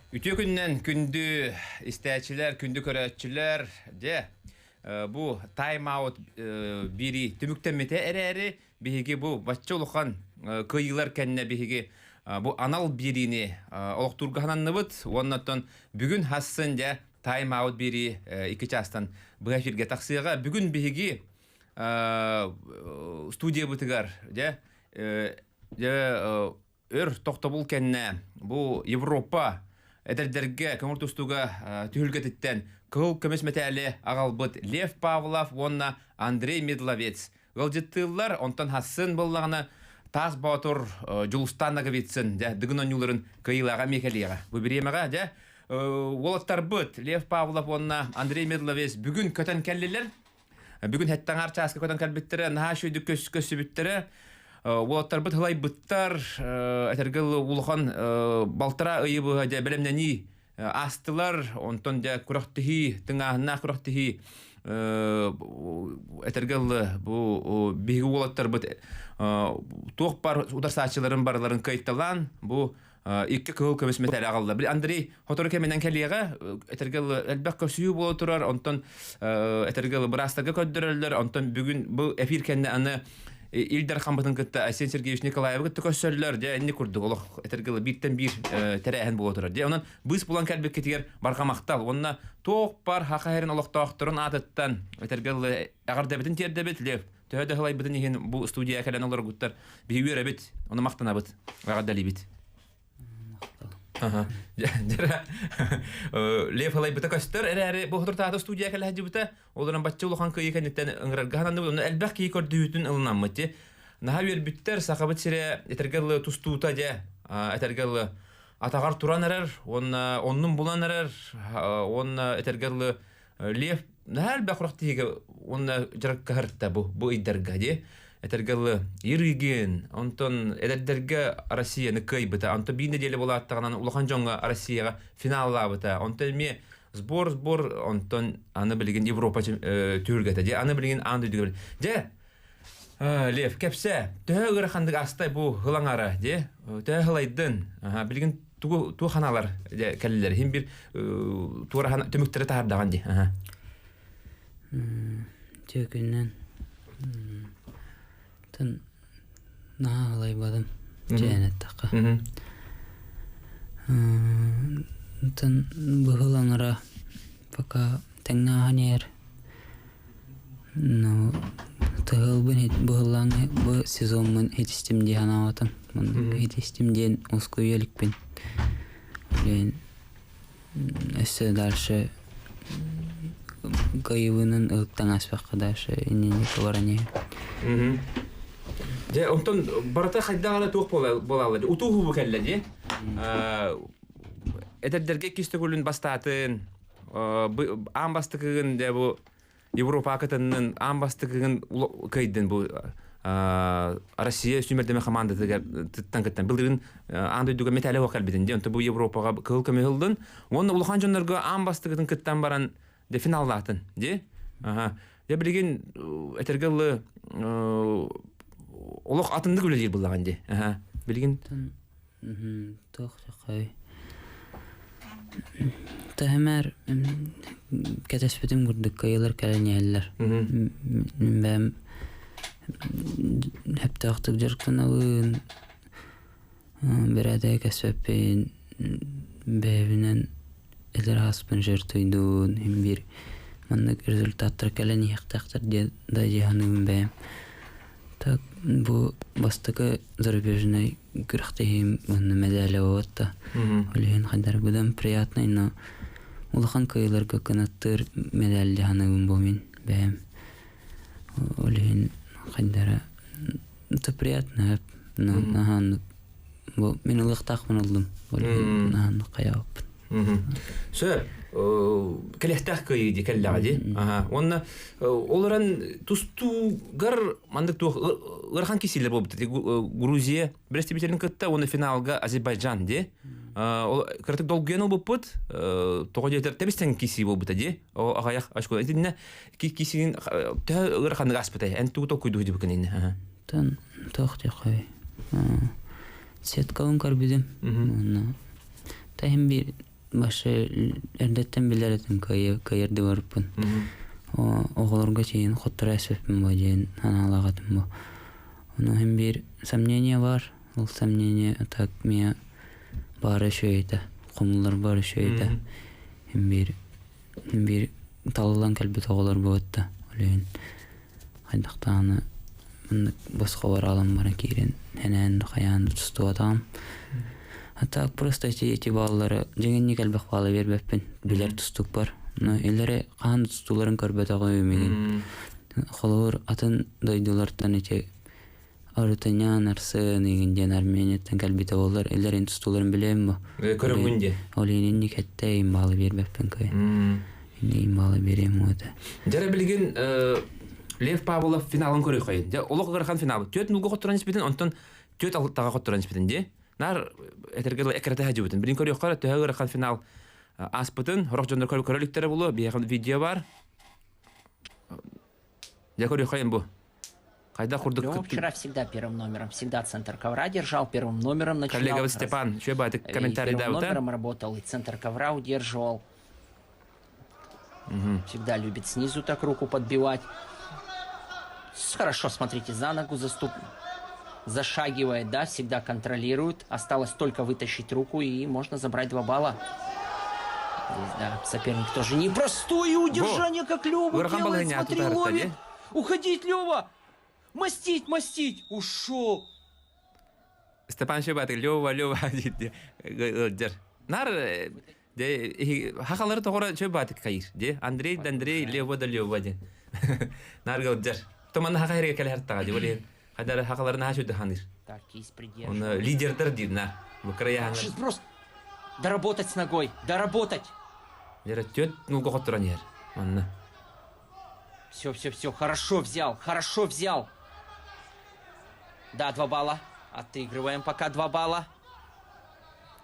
Ütü gündən gündü istəyçilər, gündü körətçilər de bu time out biri tümüktəmete ərəri bihigi bu başça oluqan kıyılar kenne bihigi bu anal birini olukturğananlıbıt ondan bugün hassın de time out biri iki çastan bu efirge taksıyaga bugün bihigi studiya bıtıgar de өр тоқтабул кенне bu Европа эдердерге көмөртустуга түһүлгетиттен кыл көмөс метәле агалбыт Лев Павлов онна Андрей Медловец гылжыттылар онтан хассын боллагына тас батыр жулустанага битсин да дыгын юларын кыйлага мекелега бу биремага да волоттар быт Лев Павлов онна Андрей Медловец бүгүн көтөн келлелер бүгүн хеттен арчаска көтөн келбиттере наха шүйдү көсүбүттере Уолаттар бит хылай биттар этергел улхан балтара ыйыбы да белемнени астылар онтон да курактыхи тыңаһына курактыхи этергел бу биги уолаттар бит туох бар удар саачыларын барларын кайтталан бу икки кыл көмөс металь агалда бил Андрей хотор кеменен келига этергел элбек көсүү боло турар онтон этергел брастага көддөрөлөр онтон бүгүн бу эфир кенде аны Илдар Хамбатын кытта Арсен Сергеевич Николаев кытта көссөллөр же энни курдук олох этергеле биттен бир терәһен боло турар. Же онан быз булан калбек кетигер барга мактал. Онна тоқ бар хакаһерин олохтоохторун атыттан этергеле агарда битин терде битлеп. Төһөдө хылай битин иген бу студия келен олар гуттар бийүрө бит. Оны мактана бит. Агардали бит. Ага. Жара Лев хылай бита көстөр эре бу хуртата студия келе хажыбыта. Олардан батча улахан кый экенеттен ыңгырганды бу элбак ки көрдүйтүн ылнаммыты. Наха бер биттер сахабыт сире этергеле тустуута же этергеле атагар туранарар, оннун буланарар, онна этергеле Лев нахал бакурактыга онна жаракка хартта бу иддерга же. Этергеле ириген, онтон эдердерге Россияны кыйбыта, онтон бир неделе болаттыгынан улахан жонга Россияга финаллабыта, онтон ме сбор, онтон аны билген Европа түргәтә, же аны билген анды дүгел. Же Лев кепсе, төгөр хандык астай бу хылаңара, же төгөлайдын, билген ту ханалар, же келлер, хим бир тура хана төмөктөрө таардаган, же. Төгүннән тан наалай бадым жәнәттәкә. Тан быһылаңара пока тәңнәһәнер. Ну тыгыл быһылаңы бу сезонмын һитистим диһанаватын. Мен һитистим ден ускуеликпен. Мен эссе дальше гайвынын ылтан аспакка дальше инне каваране. Же онтон барата хайдагала туох болалы. Утугу бу келле же. Эдердерге кистегүлүн бастатын амбастыгын де бу Европа кытынын амбастыгын кайдын бу Россия сүмердеме командасы тыттан кыттан билдирин андай дуга металле окал бидин де онто бу Европага кыл көмөлдүн. Оны улахан жоннорго амбастыгын кыттан баран де финаллатын же. Я билген этергеле олох атынды күлелер буллаган де. Билген тохтакай. Тәһмәр кәтәспетем күрдек кайлар кәләнәләр. Мен хәп тахтык җыркынавын берәдә кәсәпен бәвенен элер хаспын җыртыйдын һәм бир маннык результаттар кәләне яктактар да җаһанның бәм. Так бу бастыгы зарубежный күрәхтәһим монны медале отта. Олен хәдәр будан приятно, но улахан кайларга канаттыр медаль җаһанның бу бәм. Олен хәдәр это приятно, но нахан бу мен улыктак булдым. Олен нахан каяп. Сө келехтах кыйды келлагы. Онна оларан тустугар мандык ту ырхан кисилер болуп бит. Грузия представителин кытта оны финалга Азербайджан де. Кыртык долгенол болуп, тогодетер тебистен киси болуп бит. Агаяк ашко. Эдинне кисин ырхан гаспытай. Анту то куйду деп кенин. Тан тохты кай. Сеткаун карбидем. Онна тахим бир башы эрдеттен билеретін кайырды барыппын. Оғылырға чейін құттыра әсіппін ба дейін аналағатын ба. Оны hem bir сомнение бар. Ол сомнение так мен бары шөйді. Құмылар бары шөйді. Hem bir талылан кәлбет оғылар болытты. Олейін қайдақтағаны босқа бар алам бара кейрен. Әнәнді қаянды тұсту атам. Так просто эти балалары жеңенне кәлбек балы бербеппін. Білер тұстук бар. Элләре қанды тұстуларын көрбет ағай өмеген. Қолуыр атын дойдулардан ете Арутанян, Арсын, егінден Арменияттан кәлбеті олар. Элләрен тұстуларын білем ба? Көріңгінде? Олейін не кәтті ең балы бербеппін көй. Ең балы берем өті. Жәрі білген Лев Павлов финалын көрі қойын. Олық ғырқан финалы. Төт мүлгі қоттыран еспетін, онтан төт алтаға қоттыран еспетін де. Нар әтергелі әкірәті әжі өтін. Білін көрі қойын, төғі ғырқан финал аспытын. Хорақ жондар көріліктері болу. Бейіған видео бар. Я көрі қойын бұл. Лёва вчера всегда первым номером, всегда центр ковра держал, первым номером начинал. Коллега Степан, что бы комментарий дал, да? Первым номером работал, и центр ковра удерживал. Всегда любит снизу так руку подбивать. Хорошо, смотрите, за ногу зашагивает, да, всегда контролирует. Осталось только вытащить руку, и можно забрать 2 балла. Здесь, да, соперник тоже непростое удержание, как Лёва делает. Смотри, ловит. Уходить, Лёва! Мастить! Ушел! Степан Шебаты, Лёва, дейді. Нар, хақалары тоғыра Шебаты қайыр, де? Андрей, Лёва, де. Нар ғылджар. Томанны хақа ерге кәлі әрттаға, де, оле. Қайдары хақаларына хашуды ханыр. Он лидердер, дейді, нар. Сейчас просто доработать с ногой, доработать. Жара, тет, нұлға қоттыран ер. Манна. Все, хорошо взял. Да, 2 балла. Отыгрываем пока 2 балла.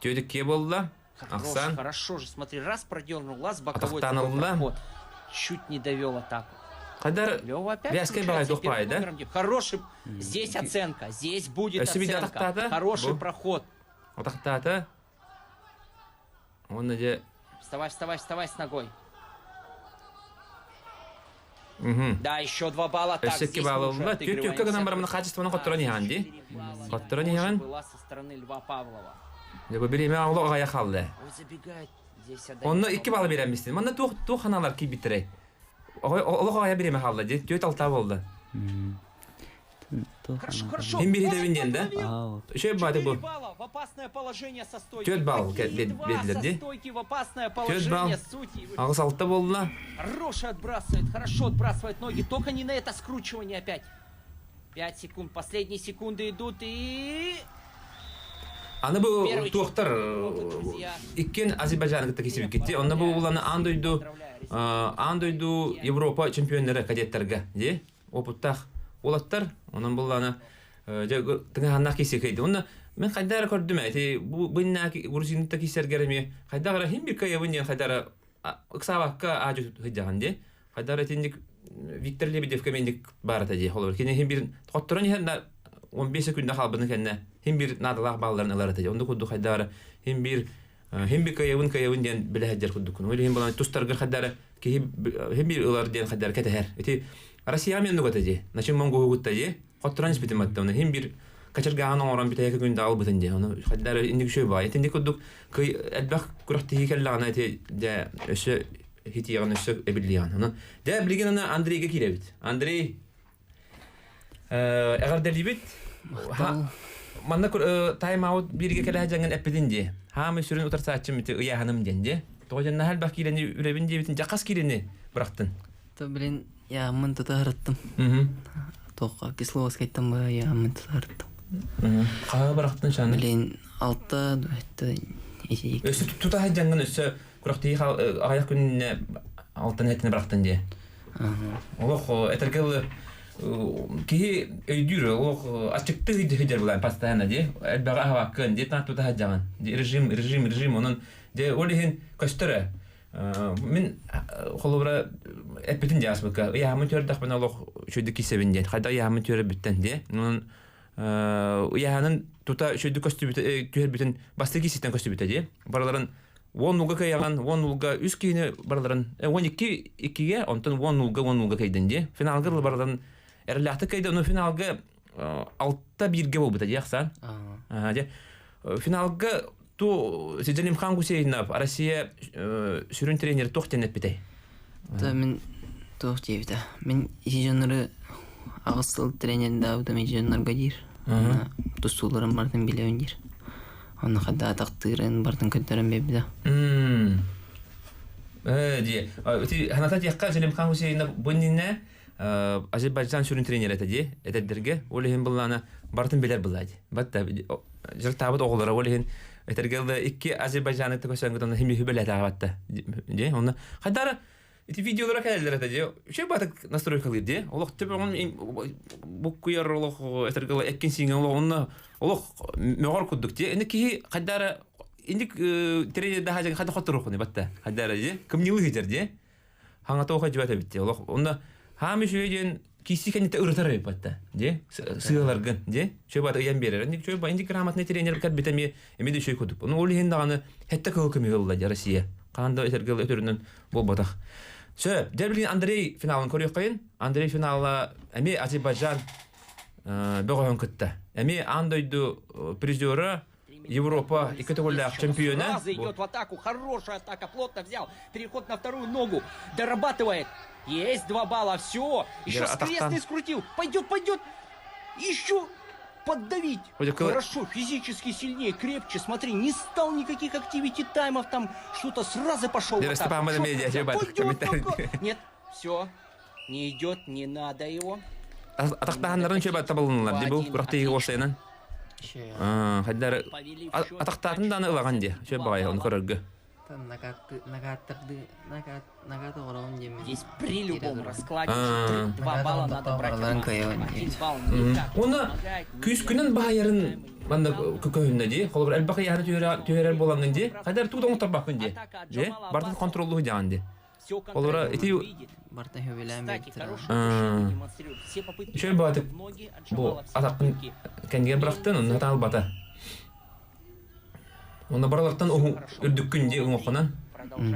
Тетик ке болды? Ақсан. Хорошо же, смотри, раз продернул, лаз боковой проход. Чуть не довел атаку. Қайдар, Лёва опять вязкай бағай тоқпай, да? Хороший, здесь оценка, здесь будет оценка. Хороший проход. Атақтаты. Оны де... Вставай с ногой. Да, еще 2 балла. Так, здесь мы уже отыгрываем. Была со стороны Льва Павлова. Он забегает. Онны 2 балла береместен. Мында тоқ ханалар ки битірей. Олық ағая береме қалды, де? Төт алта болды. Хорошо. Хим бері дәуінден, да? Шөй бады бұл. В опасное положение со стойки. 4 балл беділер, де? В опасное положение судьи. Ағыс алты болды. Хороший отбрасывает, хорошо отбрасывает ноги. Только не на это скручивание опять. 5 секунд, последние секунды идут и... Аны бұл тоқтар иккен Азербайджанға кесіп кетті. Онда бұл оланы андойду Европа чемпиондары кадеттерге, де? Опыттақ олаттар, оның бұл аны тыңағаннақ кесе кейді. Оны мен қайдары көрдім әйті, бұнна Грузинітті кесергеріме, қайдағыра хем бір кайабын, қайдары ұқсабаққа ажы ғыдjаған, де? Қайдары тендік Виктор Лебедев көмендік барыда, де? Кені хем бір тоқтырын ехенда 15 секундда қалбының кәнне хем бір надалақ балаларын ыларыда, де? Онды құдды қайдары хем бір кайабын ден білі әддер құдды күн. Ойлы хем баланы тұстарғы қайдары хем бір ылар ден қайдары кәтәхер. Россия мен нугата же. Начин монгу гутта же. Хоттранс битем атта. Оны хим бир качырган оран бите екі күнде ал бутен же. Оны хаддар индик шөй бай. Тенди кудук кый адбак курахти хикеллагана те же өсө хитияган өсө эбилиян. Оны да билген ана Андрейге килебит. Андрей эгерделибит. Манна тайм аут бирге келе жанган эпидин же. Хамы сүрүн утарсаачым бите уя ханым же. Тожанна хал бакилени үребин же битин жакас килени бырактын. То блин, я мын тутарыттым. Тоққа Кисловск айттым ба, я мын тутарыттым. Қаға бырақтын шаны? Блин, 6 есейік. Өсі тұта жанган өсі күрақтығы ағаяқ күніне 6 әтіне бырақтын де. Олық әтіргілі кейі өйдүрі, олық ачықты хиджер бұлайын пастайына де. Әлбәға ағақын де тұта жаған. Режим, оның де олығын көстірі. Мен қолыбыра әппетін де асбыққа. Яғымын төрдіқ бін олық шөйді кесебін де. Қайда яғымын төрі біттен де. Яғының тұта шөйді көсті бітін басты кесеттен көсті біті де. Бараларын 10 нулга кайган, 10 нулга үс кийне барларын, 12 2-ге, онтон 10 нулга кайдын де. Финалга барларын эрләхте кайда, но финалга 6-1-ге болбыта яхсан. Финалга ту Сиджаним хан Гусейнов, Россия сүрін тренер тоқтен әппетей. Мен тоқтевді. Мен еженлері ағыстыл тренерінде ауды мен еженлерге дейір. Тұстуларын бардың білеуін дейір. Оны қадда атақтырын бардың көттерін бебді. Ханатат яққа Сиджаним хан Гусейнов бұнніне Азербайджан сүрін тренер әтеді, әтеддерге, олығын бұлланы бардың белер бұлайды. Батта, жыртабыт оғылары олығын Этергелде 2 Азербайджанның төкөсөңгөтөн хими хүбелет агатта. Же, оны кадары эти видеолар келдер эте. Ше батык настройкалар де. Олох төбөгөн буккуяр олох этергелде эккенсиңе олох олох мөгөр кудук де. Энеки кадары индик тренер да хажа хада хоторохуны батта. Кадары же. Кимнилы хежер де. Ханга тоха жибата битте. Олох онда хами шөйден кисикенте үрөтөр батта. Же, сыйларгын, же. Ше бата ян берер. Индик чөй ба индик грамотный тренер кат битеме эмеде шөй кудуп. Оны олихин даганы хетте кылкымы кылды Россия. Канда этергел өтөрүнөн бол батак. Ше, дербилин Андрей финалын көрөк кайын. Андрей финала эми Азербайджан бөгөн кытты. Эми андойду призеры Европа и категория чемпиона. Идет в атаку, хорошая атака, плотно взял. Переход на вторую ногу, дорабатывает. Есть 2 балла, все. Еще скрестный скрутил. Пойдет. Еще поддавить. Хорошо, физически сильнее, крепче. Смотри, не стал никаких активити таймов, там что-то сразу пошел. Нет, все, не идет, не надо его. Атактаганнарын чөбат табылынлар. Ди бу бирактыгы болсайнан. Хаддар атактатын даны ылаган де. Чөбай оны көрөргө. Здесь при любом раскладе 2 балла надо брать. 1 балл никак. Оны күз күнен байырын банда көкөйүндө де. Колбар элбакы яны төөрөр болгон де. Кадар туудон табакын де. Же, бардын контролдуу жан де. Колбара эти Барта хөвеләм бектер. Шөй баты бу атакын кенге бирактын, оны тал бата. Оны баралардан үрдүккүн де оңокунан.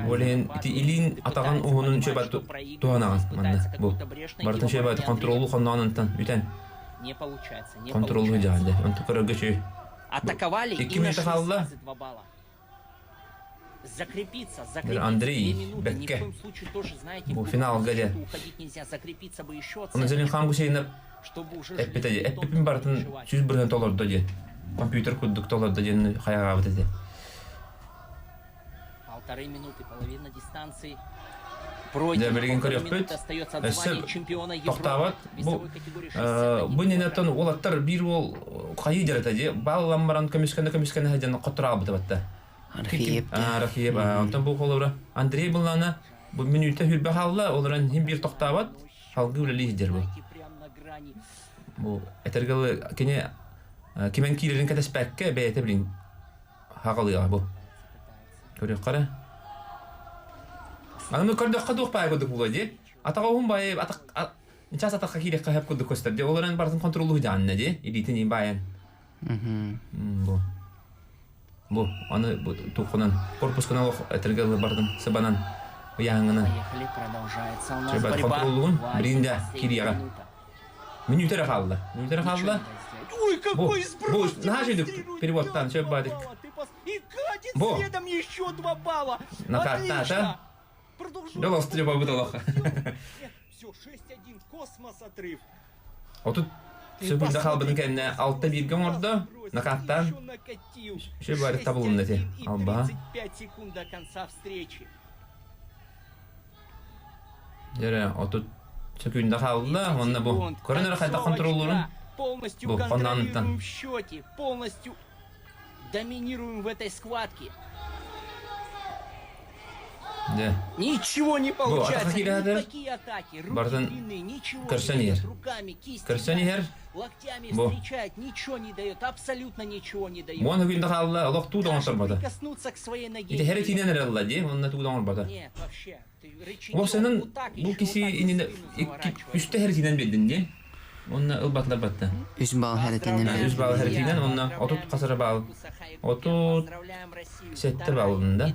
Олен ити илин атаган оғунун шөй баты туанаган манда бу. Бартын шөй баты контролдуу коннанынтан үтен. Не получается, не контролдуу жан де. Онту көрөгө шөй. Атаковали и нашли 2 балла. Закрепиться, Андрей ни в коем случае тоже, знаете, финал гаде. Уходить нельзя, закрепиться бы еще. Он Сиджаним хан Гусейнов чтобы уже эппин бартын 100 доллар доде. Компьютер кудук доллар доде хаяга бутеде. 1,5 минуты, половина дистанции. Пройдено, остается 2 чемпиона Европы весовой категории 61. Бу ненетон олаттар бир ол кайы жеретеде. Балламаран комиссияны хаҗаны котыра бутабатта. Рахиеп. Онтан бу колора Андрей буллана бу минутта хүрбә халла, оларан һәм бир токтабат, халгы үле лидер бу. Бу этергел кине кимен килерин катаспакка бәйте билин. Хагалыга бу. Көрөк кара. Аны көрдө кадык пай кодук булады. Атагым бай атак ничас атакка килек кахап кодук көстөрдө. Оларан бардын контроллуу жанны де. Илитин баян. Бу. Бу, аны тукунан корпускана этергел бардын сыбанан уяңына. Поехали, продолжается у нас борьба. Контроллуун бринда кирияга. Минутера халла. Ой, какой сброс! Переводтан все бадик. И катит следом еще 2 балла. Отлично. Долос треба выдалоха. Все, 6-1, космос отрыв. Вот тут Сөбүн дахал бідін кәнне 6-1 орды, накаттан шөй бәрі табылын әте. Алба. 35 секунд до конца встречи. Жәрі, отут сөкүн дахалды, онна бұ. Көрінер қайда контроллерін. Полностью контролируем в счете, полностью доминируем в этой схватке. Ничего не получается, никакие атаки, руки длинные, ничего не дает, руками, кистью, локтями встречает, ничего не дает, абсолютно ничего не дает. Даже прикоснуться к своей ноге. Нет, вообще, ты рычаги вот так еще, вот так Онна ылбатлар батта. 3 балл хәрәкәтеннән бер. 100 балл хәрәкәтеннән онна отут касара балл. Отут сетте баллында.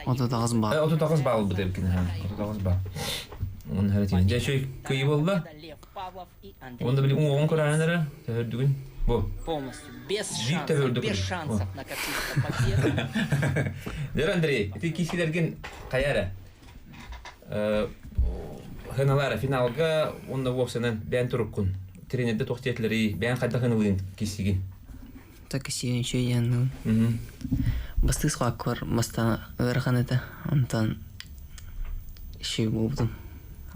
Ото 9 балл. Отут 9 балл бу дебкин. Отут 9 балл. Он хәрәкәтеннән. Җәшөй көй булды. Онда били уң көрәннәре төһөрдүгүн. Бу. Полностью. Без Без шансов на какие-то победы. Дер Андрей, ты кисилерген каяра. Хыналара финалга онда вовсенен бән туруккун. Тренерде тохтетлери бән кайда хыналын кисигин. Так сиен шөйән. Бастык хаккар маста верханета антан ши булдым.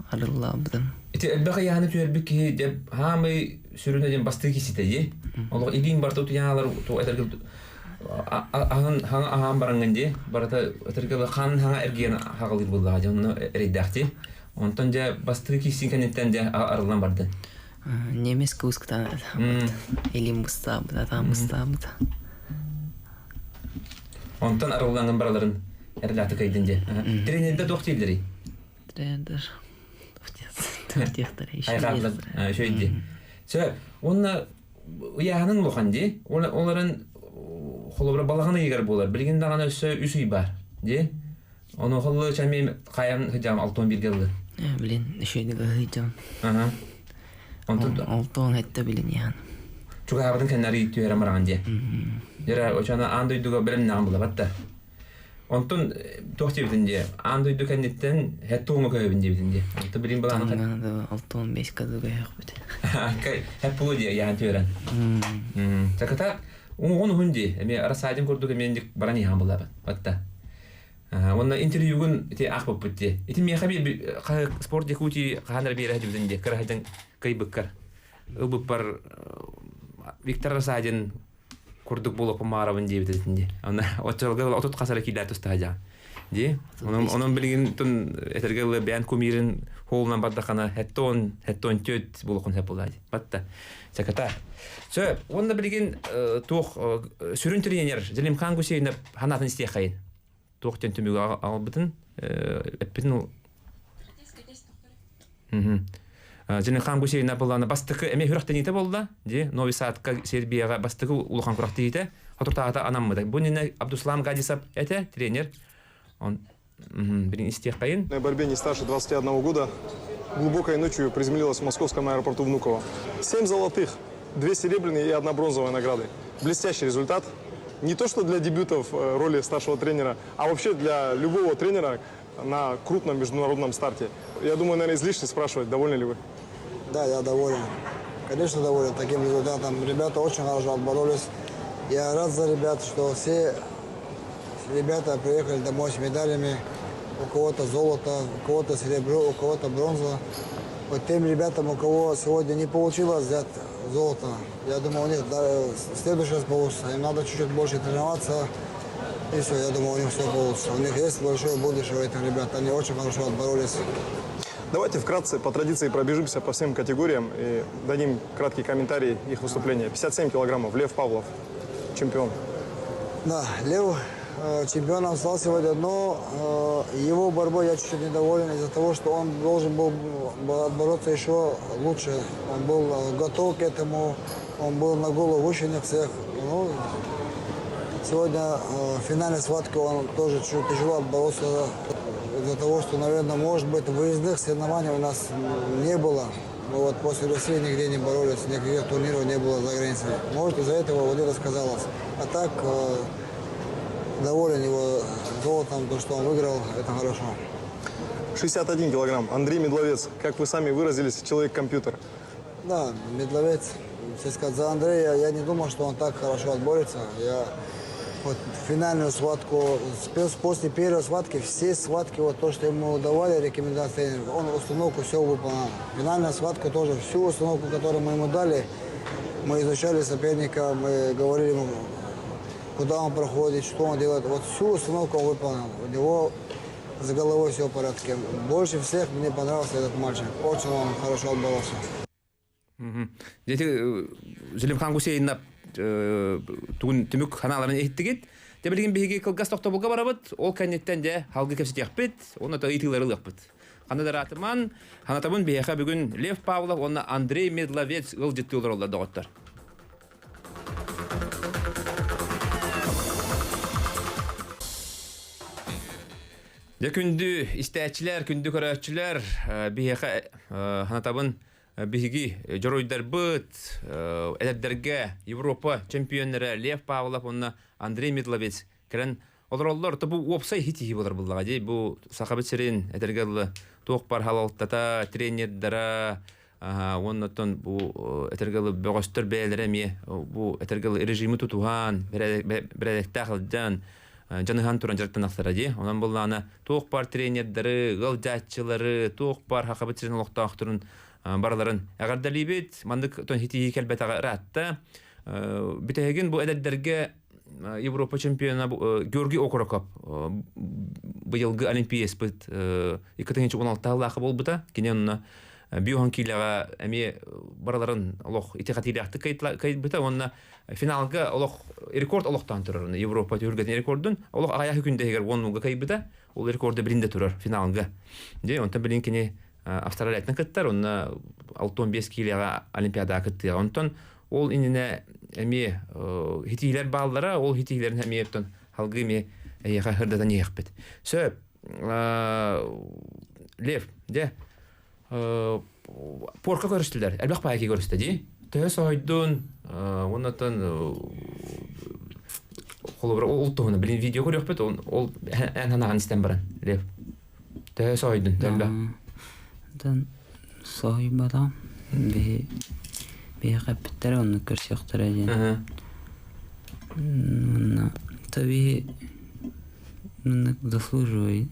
Арыллабдым. Ити элбәгә яны түербик дип хамы сүрүнәдән бастык киситәҗи. Алар игин бар тот яналар то әтергә ан баранганде барата әтергә хан хаңа эрген хагылыр булды. Җанны редакти. Онтан да бастык кисикәннән дә арылган барды. Немец кускта. Элим буста, там буста. Онтан арылган барларын эрләте кайдынды. Тренерде тохтелдери. Тренер. Төртехтер иши. Айгатлар, шөйди. Сө, онна уяһанын лоханди, оларын холобра балаганы егер булар. Билгин даганы өсө үсүй бар, ди. Оны холлы чами каян хыжам алтон биргелди. Билин, шөйди гыжам. Ага. Онтон алтон хетте билин ян. Чугабын кеннари түһәр марган ди. Яра очана андойдуга билем наган була батта. Онтон тохтебидинде андойду кеннеттен хеттуңу көбүндө бидинде. Онто билин баланы алтон 5 кадыга як бит. Кай, хеппулди ян түһәрен. Таката он хунди, эме арасайдын көрдүк эмендик барани хан була батта. Онна интервьюгун те акып битти. Ити мехаби спорт якути хандар бире дибидинде, карадан кайбыккар. Убуп бар Виктор Арасайдын курдук болуп маравын дибидинде. Онна отчолга отут касара килат устажа. Ди, онун билген тун этергеле бән кумирин холнан баддакана хеттон төт болукун хеп булады. Батта. Чаката. Сө, онда билген тох сүрүн тренер Желим хан Гусейнов ханатын истей кайын. Тохтен түмүгө албытын эппитин. Желим хан Гусейнов буланы бастыкы эме хүрактените болду. Ди, Нови Садка Сербияга бастыкы улухан курактыйты. Хотуртаата анаммыда. Бунина Абдуслам Гадисов это тренер. Он На борьбе не старше 21 года глубокой ночью приземлилась в московском аэропорту Внуково. 7 золотых, 2 серебряные и 1 бронзовая награды. Блестящий результат. Не то что для дебютов роли старшего тренера, а вообще для любого тренера на крупном международном старте. Я думаю, наверное, излишне спрашивать, довольны ли вы? Да, я доволен. Конечно, доволен таким результатом. Ребята очень хорошо отборолись. Я рад за ребят, что все ребята приехали домой с медалями. У кого-то золото, у кого-то серебро, у кого-то бронза. Вот тем ребятам, у кого сегодня не получилось взять золото, я думаю, у них в следующий раз получится. Им надо чуть-чуть больше тренироваться. И все, я думаю, у них все получится. У них есть большое будущее у этих ребят. Они очень хорошо отборолись. Давайте вкратце по традиции пробежимся по всем категориям и дадим краткий комментарий их выступления. 57 килограммов. Лев Павлов, чемпион. Да, Лев чемпионом стал сегодня, но его борьбой я чуть-чуть недоволен из-за того, что он должен был отбороться еще лучше. Он был готов к этому, он был на голову выше всех. Ну, сегодня в финальной схватке он тоже чуть тяжело отборолся из-за того, что, наверное, может быть, выездных соревнований у нас не было. Мы вот после России нигде не боролись, никаких турниров не было за границей. Может, из-за этого вот это сказалось. А так доволен его золотом, то, что он выиграл, это хорошо. 61 килограмм. Андрей Медловец, как вы сами выразились, человек-компьютер. Да, Медловец. Если сказать за Андрея, я не думал, что он так хорошо отборется. Я вот финальную схватку, после первой схватки, все схватки, вот то, что ему давали рекомендации, он установку все выполнял. Финальная схватка тоже, всю установку, которую мы ему дали, мы изучали соперника, мы говорили ему, куда он проходит, что он делает. Вот всю установку он выполнил. У него с головой все в порядке. Больше всех мне понравился этот мальчик. Очень он хорошо отборолся. Дети Желим хан Гусейнов түмүк ханаларын эйттигит. Тебелген биһиги кылгас токтобулга барабыт, ол кеннеттен же халгы кепсет яқпыт, оны да итилер ылыппыт. Канадаратыман ханатабын бияха бүгін Лев Павлов, онна Андрей Медловец ыл жеттілер олар доғыттар. Де күнді истәчілер, күнді көрәтчілер бияха ханатабын биһиги жоройдар быт эдердерге Европа чемпионнары Лев Павлов, онна Андрей Медловец керен олар бу опсай хити болар буллага ди бу сахабет серин этергеле тоқпар халалтата тренердара оннотон бу этергеле бөгөстөр бээлереме бу этергеле режимы тутуган беректахылдан жаныхан туран жартан аксара ди онан буллана тоқпар тренердары гылжатчылары тоқпар хакабет серин локтактырын барларын агардалибет мандык тон хити келбетага ратта битеген бу эдердерге Европа чемпиона Георгий Окороков быйылгы олимпиец бит 2016 болбута киненна биоханкилага эми бараларын олох итекатилякты кайтбыта онна финалга олох рекорд олохтан турар Европа түргән рекордын олох аяк күндә эгер 10 кайбыта ол рекорды биринде турар финалга де онтан билин кини Австралиятын кыттар онна 65 килога олимпиада кытты онтан ол инене эми хитилер баллара ол хитилерин хемиептен халгы эми яха хырдадан ехпет. Сөп Лев де порка көрүстүлөр. Элбак байки көрүстү ди. Төс ойдун онотон холобра ол тоны билин видео көрөкпөт ол анаган истен баран Лев. Төс ойдун төлбө. Дан сойбада бейқаппеттер оны көрсектер әден. Таби заслуживай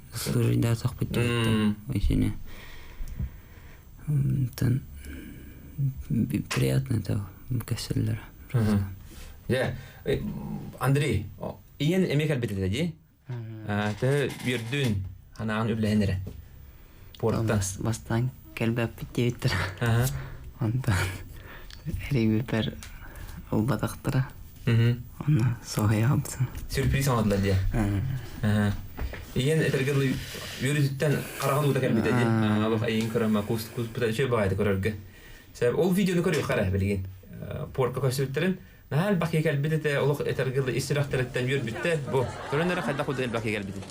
да сақпеттер өйсене. Приятно это кәселер. Андрей, иен эмек әлбетеді де? Ты бердін анаған үлләнері? Бастан кәлбәп беттер. Ондан Рибер улбатактыра. Она соя абсын. Сюрприз алdılar diye. Иен этергеле юридтен караган ута келбеде ди. Аллах айын көрөмө кус бута чөй багайды көрөргө. Себеп ол видеоны көрөй кара билген. Порка көсөттерин нахал бакый келбеде те Аллах этергеле истирахтерден юр битте. Бу көрөнөр кайда кудел бакый келбеде.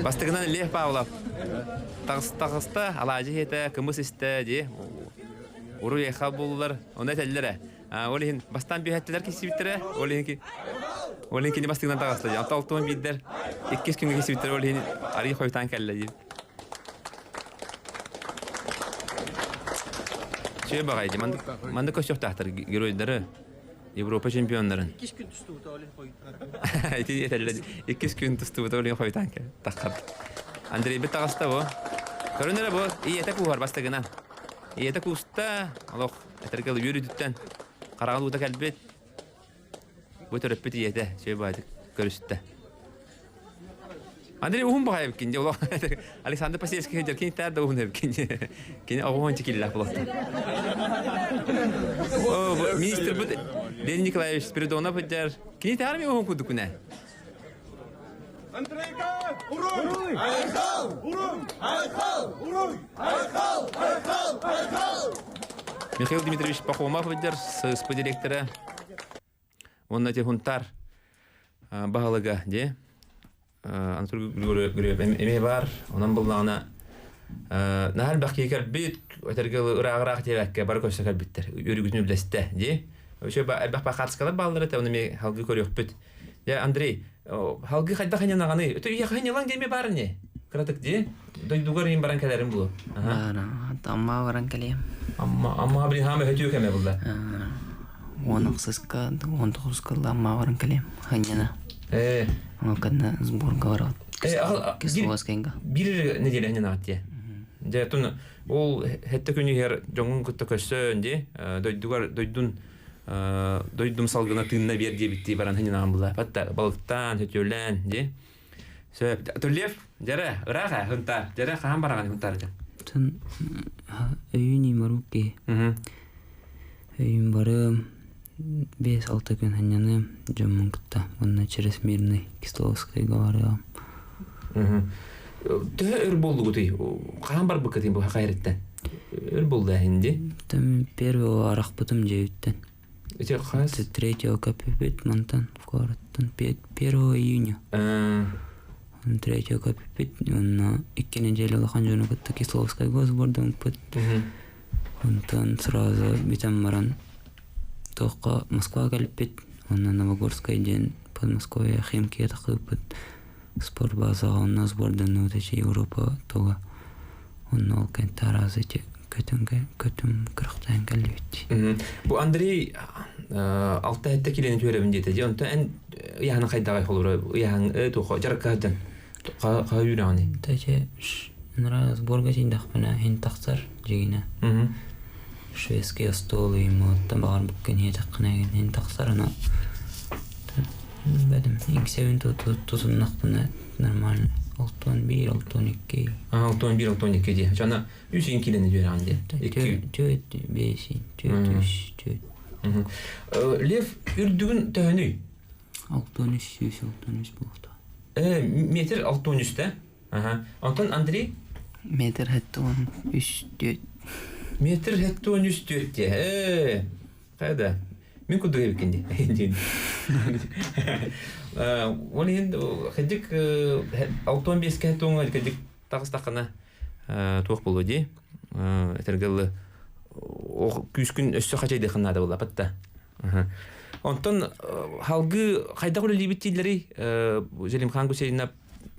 Бастыгынан Лев Павлов. Тагыста алажы хете кымыс исте ди. Уру яха буллар, онда теллере. Олин бастан бихеттелер кисибиттере. Олинки не бастыгынан тагыста ди. Алталтон биддер. 2 күнгө кисибиттере олин ари койтан келле ди. Чөй багайды. Манда көчөк тахтыр геройдары. Европа чемпионларын. 2 күн түстү олин койду. 2 күн түстү олин койтан ке. Таккат. Андрей бит тагыста бу. Көрөнөр бу. Ийете кугар бастыгынан. Ийете куста, алох, этергел юридтен караган ута келбет. Бу төрөппөт ийете, чөй байды көрүстө. Андрей ухун багай бекинде, олох. Александр Пасельский хедер кинтер да ухун бекинде. Кини огон чекилла болот. О, министр бут Леонид Николаевич Спиридонов хедер. Кини тарми ухун кудукуна. Андрейка! Уруй! Айхал! Уруй! Айхал! Уруй! Айхал! Айхал! Айхал! Михаил Дмитриевич Пахомов выдер с подиректора. Он на техунтар багалыга, де? Антур Григорьев эме бар. Онан буллана нахал бакекер бит өтергел ырагырак тебекке бар көсөкөр биттер. Өрүгүнү билесте, де? Өшө бак бакатскалар балдары те оны халгы көрөкпүт. Я Андрей, халгы кайда ханянаганы? Өтө я ханялан деме бар не? Кратык де? Дойдугар им баран келерим бул. Бара, тамма баран келем. Amma bir hame hediye keme bulda. Оноксыска, онтохуска ламма баран келем. Ханьяна. Ама кадна сборга барат. Кисловскенга. Bir neделе ханьяна атте. Же тун ол хетте күнү хер жоңун кытта көссөн де. Дойдум салгына тынна берди битти баран ханьяна булда. Патта балыктан хөтөлөн де. Сөп төлев жара ырага хынтар. Жара хаам бараган хынтар. Öğün imaruke. Öğün barım 5-6 күн ханьяны жомун кытта. Онна через Мирный Кисловской говорил. Тө өр болду гуты. Каан бар быкатын бу хайреттен. Өр болду хинди. Там первого арах потом жеюттен. Эти хас 3-го капипит мантан в городтан 1 июня. 3-го капипит он 2 недели лахан жона кытта Кисловской госбордан пыт. Онтан сразу битам маран тоққа Москва калиппит. Онна Новогорская ден Подмосковье Химки тақыппыт. Спортбазаға онна сбордан өтече Европа тога. Онна ол кен таразыте көтім кырықтайын кәлбетті. Бу Андрей 6 хетте киленин төрөбүн дейт. Онтон эн яны кайдагай холура, ян тоққа жаркадан. Қа юраны. Таче нра сборга синдахпана хин тақсар жегине. Шведский стол ему там бар бүккен етаққына хин тақсар ана. Бәдім, еңсеуін тұтыннақтына нормально. 6-1, 6-2. 6-1, 6-2 де. Жана 3 килени жөрәнде. 2-5, 2-3. Лев үрдүгүн төхөнүй. 6-3 болду. Метр 6-13-те. Антон Андрей? Метр хетті 13-4. Метр хетті 13-4-те. Қайда? Мен күдігі бекенде. Оны енді қадик 6-15 кәтті оңға қадик тағыстақына тоқ болу де. Әтергілі күз күн өссі қачайды қынады бұл апатта. Онтан халғы қайда қолы лебеттейлері Желим хан Гусейнап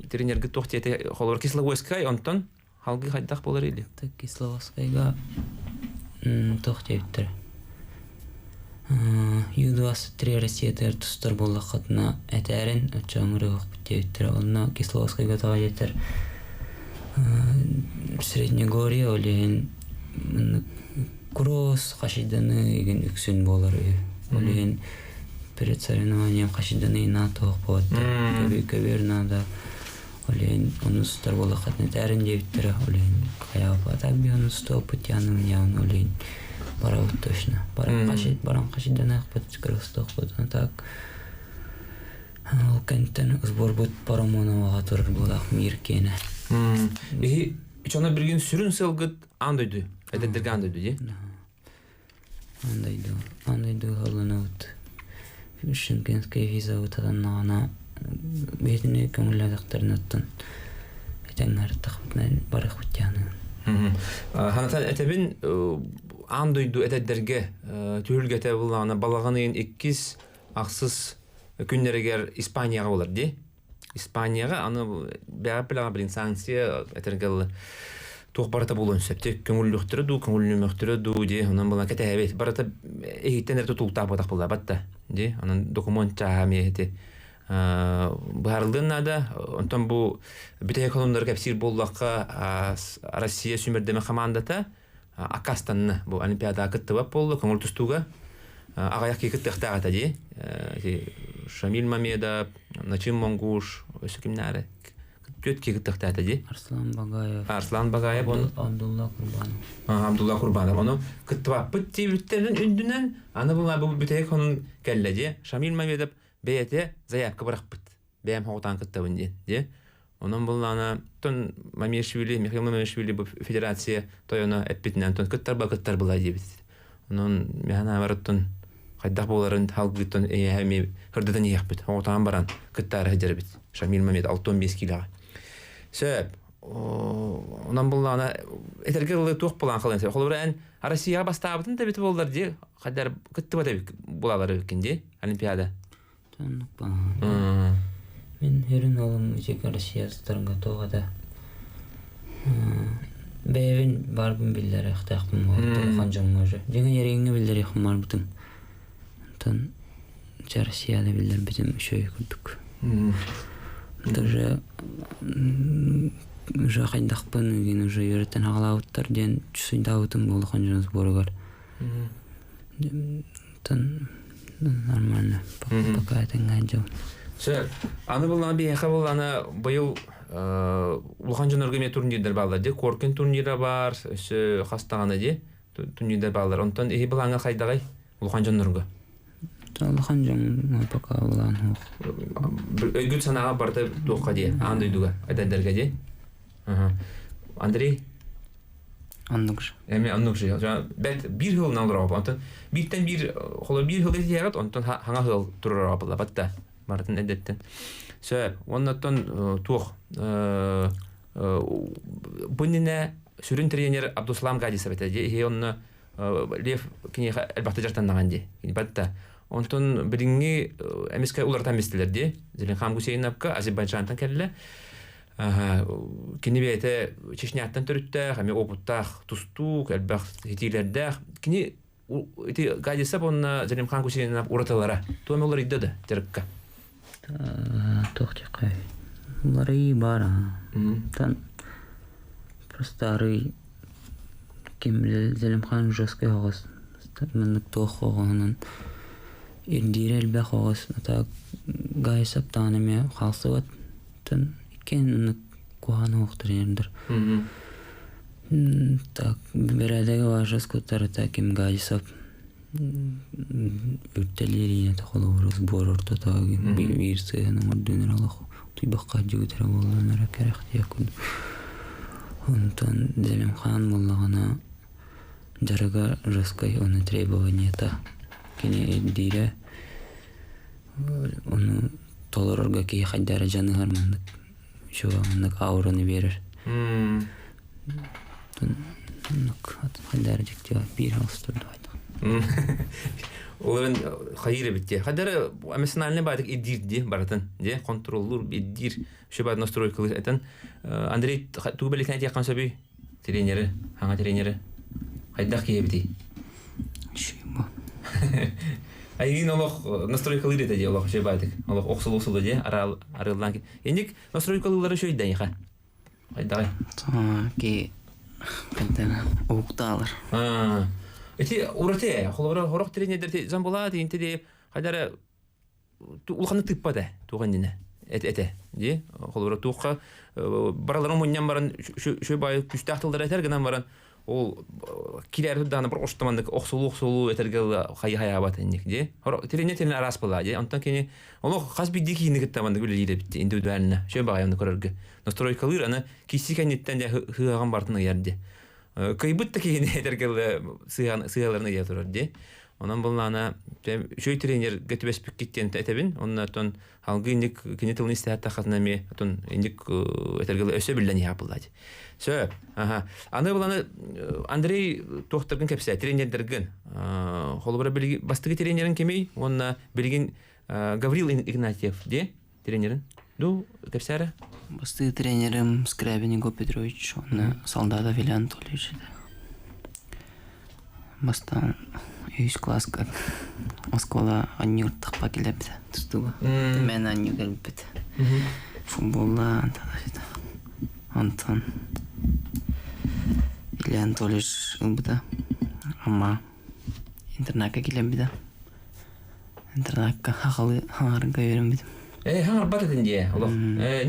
тренергі тоқтеті қолыр Кисловойскай, онтан халғы қайдақ болар елі? Кисловойскайға тоқтейтір. Ю-23 Россия тұстар болы қатына әтәрін өтчаңыры өкпіттеуттір. Онына Кисловскайға таға жетір. Среднегорье олейін кросс қашиданы еген үксін болар. Олейін перед соревнованием қашиданы ина тоқ болады. Көбернада олейін оны тұстар болы қатына әтәрін деуттір. Олейін қаяп атак бі оны тұстау пұтяның яуын олейін. Барау точно. Баран қашидан ақпат скоростық бұдына так. Ол кәнттен сбор бұд парамоноваға тұрыр бұдақ мир кені. Ичона бірген сүрін сылғыт андойды? Әдеттерге андойды, де? Андойды ғалына ұт. Шымкентская виза ұтадан нағана бетіне көңілі ұттын. Әтен әріттіқ барық бұттяны. Ханатан әтәбін андойду әтәддерге түйілгеті бұлағына балағанайын 2 ақсыз күннерегер Испанияға олар, де? Испанияға аны бәғап білаға білін санкция әтергелі тоқ барата болуын сөпте. Көңілліқтірі ду, көңілліміқтірі ду, де? Онан бұлан кәті әбет. Барата әйттен әрті тұлтақ батақ бұлда, батта, де? Онан документ чаға мейті. Бұхарылдың онтан бұл бүті экономдар кәпсир болуаққа Россия сүмірдемі командата Акастанны бұл Олимпиада күтті бап болды, көңіл тұстуға ағаяқ кей күтті ұқтағата де. Шамил Мамедов, Начим Монгуш, өсі кімнәрі көт кей күтті ұқтағата де. Арслан Багаев. Абдулла Курбанов. Оны күтті бап бұтті бүттердің үндінен аны бұл бүті эконом кәлі де. Шамил Мамедов бәйәте заявка бірақ бұт. Бәйім хоғытан күттабын де. Onun bulana ton Mameshvili, Mikhail Mameshvili bu federatsiya toyona etbitinden ton kıttar bulay debit. Onun mehana varatton qaydaq boların halqıton hemi hırdadan yaqbit. Hoğtan baran kıttar hajar bit. Şamil Mamed 65 kilo. Söp. Onun bulana etergeli toq bulan qalan. Xolbran Rossiyaga bastabıtın da bit bollar de. Qaydar kıttı bada bulalar ikindi Olimpiada. Мен херин олым жеке Россия старынга тоғада. Бәйбін барбын білдері ақтақпын болған жоңы жа. Деген ереңі білдері еқім бар бұтын. Тон Россияда білдер бітім үшөй күрдік. Уже қайдақпын, уже үйреттен ағалауыттар ден жүсінде ауытын болған жоңыз борығар. Тон нормально, пока әтін ғайджау. Söp, anı bulana bir eqa bulana bayıl Улхан жоноргеме турнирдер балдар де, Коркен турнира бар, хастаганы де турнирдер балдар. Онтон эһи булаңа хайдагай Улхан жонорго. Талхан жон пока улан хох. Өйгүт санаға барды тоққа де, андойдуға, әдәндерге де. Андрей? Аннугж. Әме аннугж. Бәт бір хыл налыр апа. Онтан биттен бір, холы бір хыл ете ягат, онтан хаңа хыл тұрыр апыла, батта. Бартын әдеттен. Сө, оннаттан тоқ. Бұніне сүрін тренер Абдуслам Гадисов әтеді. Онны Лев кенеға әлбақты жартаннаған де. Батта. Онтон біріңе әмеске олардан местілерде. Зелен Хам Гусейновка Азербайджантан кәлі. Кені бәйті Чешняттан түрітті, қаме опыттақ, тұстуқ, әлбақ хетилердәқ. Кені Гадисов онна Зелен Хам Гусейнов ұраталара. Туаме олар идді дәрікка. Тоқты қай. Олар үй бар. Тан просто арый кемлі Зелимхан жөске оғыз. Мінік тоқ оғығынан Индир әлбәқ оғыз. Гайсап таныме қалсы бат. Тан кен үнік куған оқтыр еріндір. Берәдегі важыз көттары кем Гайсап үртәлеріне тақылы орыз бор орта тағы. Bir сығының ордыныр алақ. Түйбаққа жүгітірі болғанлары кәрәқ дейкуд. Онтан Зелимхан болағына жарыға жөскай оны требованиета. Кені әддейрі оны толырырға кей қайдары жанығар маңдық. Шуғанлық аураны берір. Қайдары жектеға бір алыстырды айдық. Оларын қайыры бітте. Қайдары әмесіналіне бәдік еддирді баратын. Контроллур, еддир. Шо бәді настройкылы әтін. Андрей, туғы бәлікіне тияққан сөбей? Тренері, хаңа тренері. Қайдақ кей біті? Шүй бұл. Айгин олық настройкылы рет әде олық шо бәдік. Олық оқсыл-оқсылы де, арылдан ке. Ендік настройкылылары шо едді айға? Қайдағай? Кей қайдары оқталыр. Эти урате, хорох тренердер зам болады, инте де қайдары улқаны тыппады туғандыны. Эте, де? Холора туққа бараларын мұннан баран шөй бай күстақтылдар әтергінен баран ол келер даны бір оштамандық оқсулу әтергіл қайы абат әндік, де? Тренердерін арас болады, де? Онтан кені олық қасбейді кейіні күттаманды көлі еді бітті, индивидуалына, шөй бағайымды көріргі. Настройкалыр, аны кейсі кәнеттен де хығаған бартыны ерді. Кайбытта кейіне әтергіл сыяларына ел тұрар, де? Онан болғана шөй тренер гәтібәс бүк кеттен әтәбін, онын әтін халғы индік кенетілін істәтті қатынаме әтін индік әтергіл өсі білден япылады. Сө, аны болғана Андрей тоқтырғын кәпсі, тренердерген. Холы бұра бастығы тренерін кемей, онына білген Гаврил Игнатьев, де? Тренерін? Ду, кәпсәрі? Бастығы тренерім Скрябин Игорь Петрович, оны солдата Вилли Анатольевич. Бастан үйіс класска Москвада аннюр тақпа келепті тұстуға. Мен аннюр келіпті. Футболда Антон Вилли Анатольевич ұлбыда. Ама интернатқа келепті. Интернатқа хақалы хаңарынға өрім бідім. Хаңар бат әдін де, олық.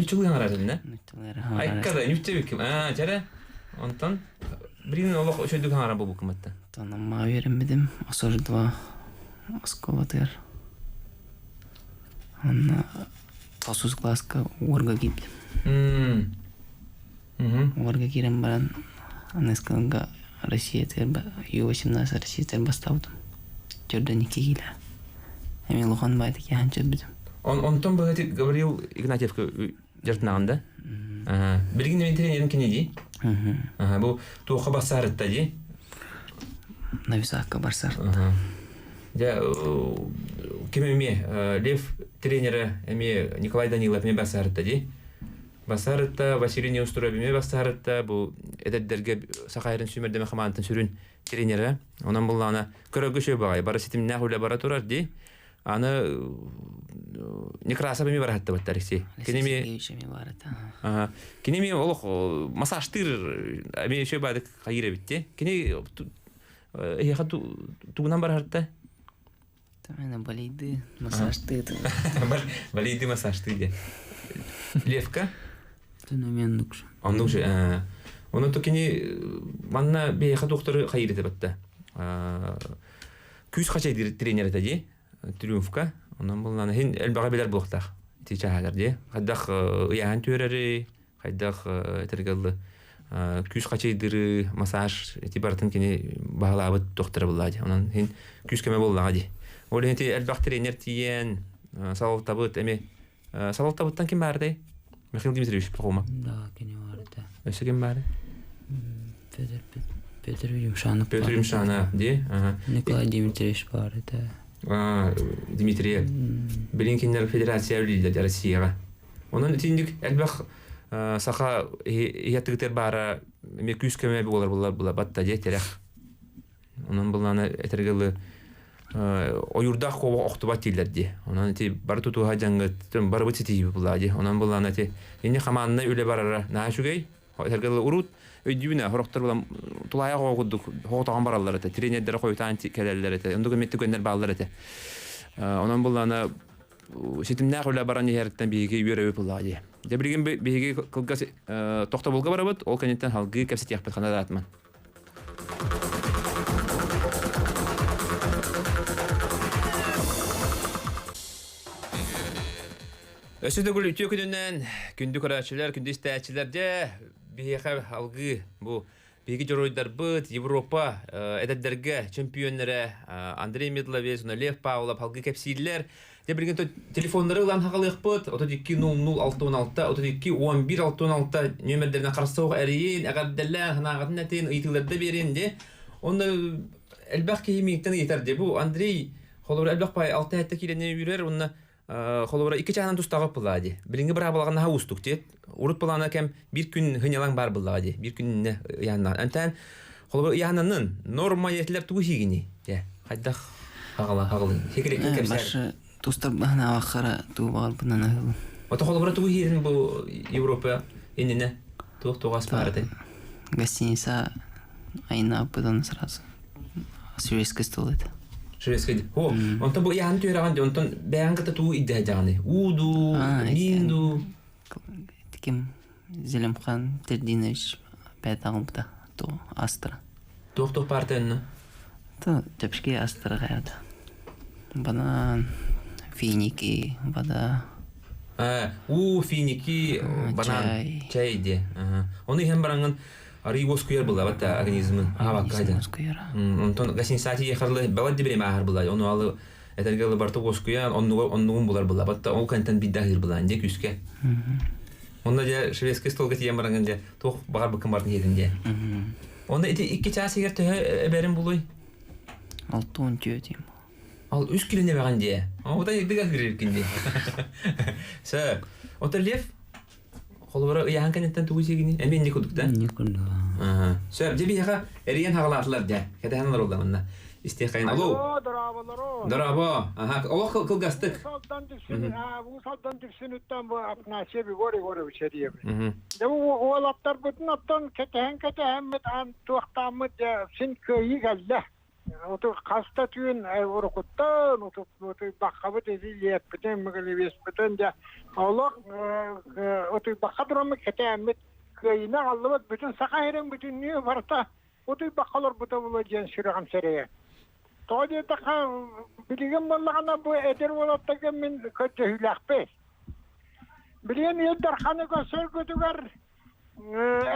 Нүтчілі хаңар әдін, не? Нүттілері хаңар әдін. Айққада, нүтте бекім. Жәрі, онтан бірінің олық өшөйдік хаңар бұл бұқым әтті. Ама өрім бідім. Осыр 2 осколатыр. Анна тосуз класска орға киптім. Орға керем баран анескалынға Россия тер, Ю-18 Россия тер бастаудым. Жөрден 2 келі. Әме лұған байды ке анча бідім. Онтон бұл әті Гаврил Игнатьевка жартынағында? Білген мен тренерін кене дей? Бұл туыққа басарытта дей? Нависаққа барсарытта. Кемеме Лев тренері әме Николай Данилов мен басарытта дей? Басарытта, Василий Неустроев мен басарытта, бұл әдәддерге сақайрын сүймердеме қаманытын сүрін тренері. Онан бұл ана көрігі шөй бағай, бары сетім нәхулі бара тұрар дей? Аны Некрасов мен баратты баттар есе. Алексеевич мен баратты. Кенеме олық масаштыр әме шөй бадық қайыры бітті. Кене еқа туғынан баратты? Мен балейді, масажды. Балейді, масажды де. Левка? Мен нұқшы. Он нұқшы. Оны то кене манна бейеқа доқтыры қайыры бітті. Күз қачай тренер әті де? Триумфка. Онан булнаны хин элбага белер булактак. Тичаһалар ди. Хаддах яһан төрәри, хаддах тергелле күз качыйдыры, массаж тибартын кини баглабыт доктор буллади. Онан хин күз кеме буллагы. Ол хин элбак тренер тиен, салаттабыт эме салаттабыттан ким барды? Михаил Дмитриевич Пахома. Да, кини бар да. Эше ким барды? Петр Юмшанов. Петр Юмшанов, ди. Николай Дмитриевич бар да. Дмитрий Белинкинер Федерация лидер Россияга. Онан тиндик элбак саха яттыгытер бара эме күз кеме булар батта ди терек. Онан буланы этергеле оюрда кова октуба тилдерди. Онан ти бар туту хажангыт бар бити булади. Онан буланы ти эне хаманны үле барара наашугай. Этергеле урут өйдүнө хороктор булам тулая когудук хотаган баралар эте. Тренерлер койтан келелер эте. Ондуга меттигендер баллар эте. Онан буланы ситимнәк үле баран ярыктан биге үйрөп булади. Дебилген биге кылгас токто булга барабыт. Ол канеттен халгы кепсет яппат канадатман. Өсүдө гүл үтө күнүнөн күндү көрөчүлөр, күндү истечилерде бейхэ алгы бу беги жоройдар быт Европа эдердерге чемпионнары Андрей Медловец, Лев Павлов, алгы кепсиллер. Де билген телефондары улан хакалык быт 32006616, 321116 номерлерин карасууга эрийин, агардалар ханагатын этин ыйтыларды берин де. Онда элбак кийимиктен yeterdi. Бу Андрей холор элбак пай 6 хатта килене үрер, онда холора 2 чагынан тустагып булади. Билинге бара балган хаустук дет. Урут балана кем bir күн хынялан бар булади. Bir күнне яннан. Антан холора янанын норма yetlер тугигини. Де. Хайдах хагалы. Хекелек кепсер. Башы тустар бана вахара ту бар бунан. Ото холора тугигин бу Европа энене тугас барды. Гостиница айна потом сразу. Сюрейский стол это. Шведский. О, он там был я антуираган, он там беангата ту идеяны. Уду, Линду. Таким Зелимхан Тердинович пятагымда то Астра. Кто партен? То тепшки Астра гайда. Бана финики, вода. Финики, банан, чай. Он их баранган Аригоскуяр была вот организмы. Кайда. Он тон гостиницати ехали, бавад дебре махар была. Он алы этергеле Бартогоскуяр, он булар была. Вот он контент биддахир была, инде күскә. Он да шведский стол гати ямаранган да тох багар бакын бартын единде. Он да 2 час егер берем булой. Алтын түйетим. Ал 3 килоне баган де. Ода егдеге кирекинде. Са, отыр Лев холбора яһан канеттен тугусигини эмен не кудук да? Не куду. Сөп дебиха эриен хагалатлар да. Кадаханлар олдамынна. Истехайн алу. Дараба. Олох кылгастык. Bu saldan tüksünütten bu apnaşe bir gore içeriye. De bu oğlaklar bütün attan keten mit an tuğtamı da sin köyü geldi. Otu kasta tüyün orukuttan otu bakabı teziliyet bütün mıgılıyız bütün de Allah otu bakadırımı keten mit köyüne aldıvat bütün sakahirin bütün niye varsa otu bakalar bu da bulacağın sürüğün seriye. Tadi taka bilgim vallahi bu eder olattaki min kötü hülakbe. Bilgen yıldır kanı göster götüger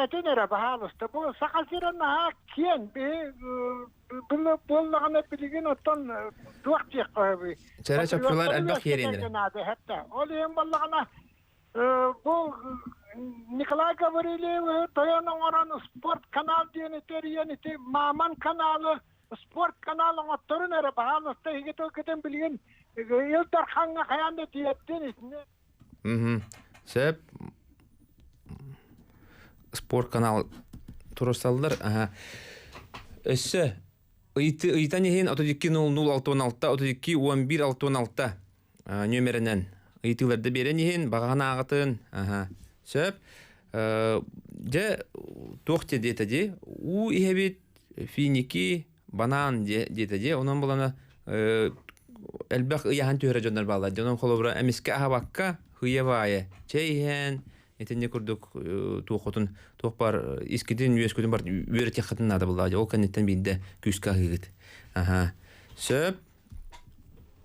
etenere bahalıstı. Bu sakasiren ha kiyen bir bullağına bilgin ottan duak çekkoyu. Çare çapçılar elbak yerinde. Hatta olayım vallahi bu Nikolay Gavrilev Toyan'ın oran sport kanal diyeni teriyeni Maman kanalı sport kanalın ottorun ere bahalıstı higit okudun bilgin yıldır kanı kayanda diyettiniz. Söp sport kanal turusallar. Össe ыйтан ехен 32006616 321116 нөмерінен ыйтыларды берен ехен бағана ағытын. Сөп же тоқте деті де у ихебет финики банан деті де онан болана әлбәқ ыяхан түйірі жондар бала жонан қолыбыра әмеске ахабаққа хыябайы чейхен этенне курдук туохотун туохпар искидин үескөдүн бар үөрете хатын ада булда ол канеттен бинде күскә хыгыт. Сөп